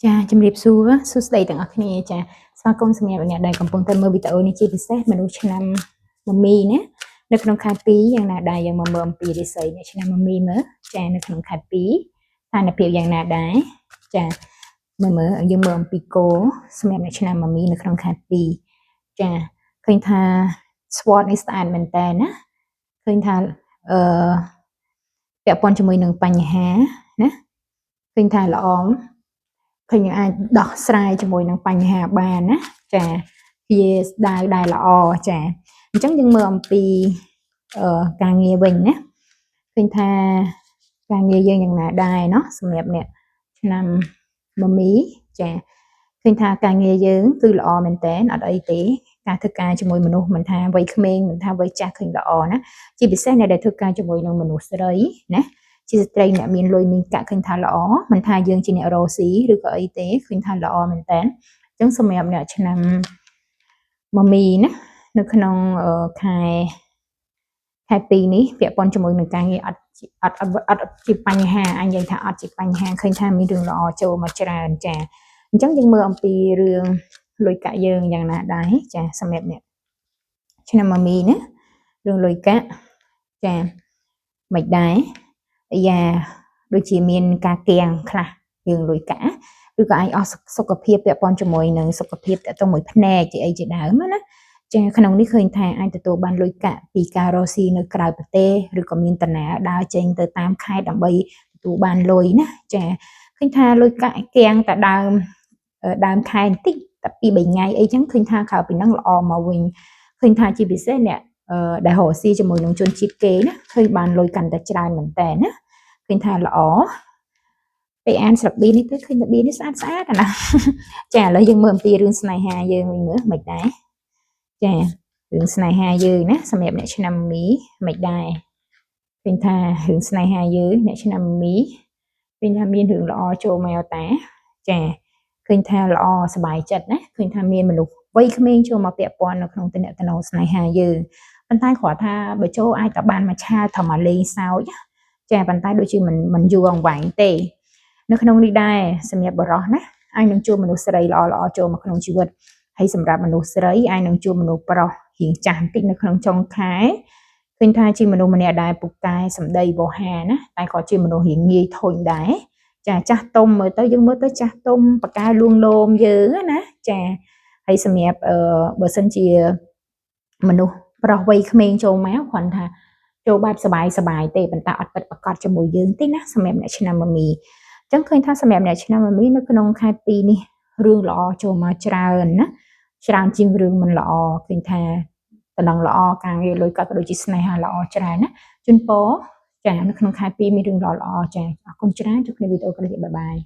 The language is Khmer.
ចាជំរាបសួរសួស្តីទាំងអស់គ្នាចាស្វាគមន៍សម្រាប់អ្នកដែលកំពុងតែមើលវីដេអូនេះជាពិសេសមនុស្សឆ្នាំមមីណានៅក្នុងខែ2យ៉ាងណាដែរយើងមកមើលអំពីរិស័យអ្នកឆ្នាំមមីមើលចានៅក្នុងខែ2ស្ថានភាពយ៉ាងណាដែរចាមើលយើងមើលអំពីគោសម្រាប់អ្នកឆ្នាំមមីនៅក្នុងខែ2ចាឃើញថា SWOT នេះស្អាតមែនតើណាឃើញថាពាក់ព័ន្ធជាមួយនឹងបញ្ហាណាឃើញថាល្អឃើញអាចដោះស្រាយជាមួយនឹងបញ្ហាបានណាចាវាស្ដៅដែរល្អចាអញ្ចឹងយើងមើលអំពីការងារវិញណាឃើញថាការងារយើងយ៉ាងណាដែរเนาะសម្រាប់អ្នកឆ្នាំមមីចាឃើញថាការងារយើងគឺល្អមែនតើអត់អីទេការធ្វើការជាមួយមនុស្សមិនថាវ័យក្មេងមិនថាវ័យចាស់ឃើញល្អណាជាពិសេសអ្នកដែលធ្វើការជាមួយនឹងមនុស្សស្រីណាជាស្ត្រីអ្នកមានលុយមានកាក់ឃើញថាល្អមិនថាយើងជាអ្នករស់ស៊ីឬក៏អីទេឃើញថាល្អមែនតើអញ្ចឹងសម្រាប់អ្នកឆ្នាំមមីណានៅក្នុងខែ2នេះពាក់ព័ន្ធជាមួយនឹងការងារអត់ជាបញ្ហាអញនិយាយថាអត់ជាបញ្ហាឃើញថាមានរឿងល្អចូលមកច្រើនចាអញ្ចឹងយើងមើលអំពីរឿងលុយកាក់យើងយ៉ាងណាដែរចាសម្រាប់អ្នកឆ្នាំមមីណារឿងលុយកាក់ចាមិនដែរយ៉ាដូចជាមានការកៀងខ្លះរឿងលុយកាក់ឬក៏អាចអស់សុខភាពពាក់ព័ន្ធជាមួយនឹងសុខភាពតទៅមួយភ្នែកជាអីជាដើមណាចាក្នុងនេះឃើញថាអាចទទួលបានលុយកាក់ពីការរស់ស៊ីនៅក្រៅប្រទេសឬក៏មានតាណាដើរចេញទៅតាមខេត្តដើម្បីទទួលបានលុយណាចាឃើញថាលុយកាក់កៀងតែដើមខែបន្តិចតែ2-3ថ្ងៃអីចឹងឃើញថាក្រៅពីហ្នឹងល្អមកវិញឃើញថាជាពិសេសអ្នកដែលរស់ស៊ីជាមួយនឹងជនជាតិគេណាឃើញបានលុយកាន់តែច្រើនមែនតើណាឃើញថាល្អពេលអានស្រាប់ប៊ីនេះទៅឃើញថាប៊ីនេះស្អាតណាចាឥឡូវយើងមើលអំពីរឿងស្នេហាយើងវិញមើលមិនដែរចារឿងស្នេហាយើងណាសម្រាប់អ្នកឆ្នាំមីមិនដែរឃើញថារឿងស្នេហាយើងអ្នកឆ្នាំមីឃើញថាមានរឿងល្អចូលមកតាចាឃើញថាល្អសប្បាយចិត្តណាឃើញថាមានមនុស្សវ័យក្មេងចូលមកពាក់ព័ន្ធនៅក្នុងទំនាក់ទំនងស្នេហាយើងប៉ុន្តែគ្រាន់ថាបើចូលអាចតែបានមួយឆាវត្រឹមមកលេងសើចចាប៉ុន្តែដូចជាមិនយូរអង្វែងទេនៅក្នុងនេះដែរសម្រាប់បរិសណាអាចនឹងជួបមនុស្សស្រីល្អចូលមកក្នុងជីវិតហើយសម្រាប់មនុស្សស្រីអាចនឹងជួបមនុស្សប្រុសរៀងចាស់បន្តិចនៅក្នុងចុងខែឃើញថាជាមនុស្សម្នាក់ដែលពូកែសម្ដីវោហាណាតែក៏ជាមនុស្សរៀងងាយធុញដែរចាស់ទុំមើលទៅយើងមើលទៅចាស់ទុំបកែលួងលោមយើងណាចាហើយសម្រាប់បើសិនជាមនុស្សប្រុសវ័យក្មេងចូលមកគ្រាន់ថាចូលបែបសបាយទេប៉ុន្តែអត់ពិតប្រកបជាមួយយើងទេណាសម្រាប់អ្នកឆ្នាំមមីអញ្ចឹងឃើញថាសម្រាប់អ្នកឆ្នាំមមីនៅក្នុងខែ2នេះរឿងល្អចូលមកច្រើនណាច្រើនជាងរឿងមិនល្អឃើញថាតំណងល្អការងារលុយកាក់ក៏ដូចជាស្នេហាល្អច្រើនណាជូនពរចានៅក្នុងខែ2មានរឿងល្អចាអរគុណច្រើនជួបគ្នាវីដេអូក្រោយទៀតបាយ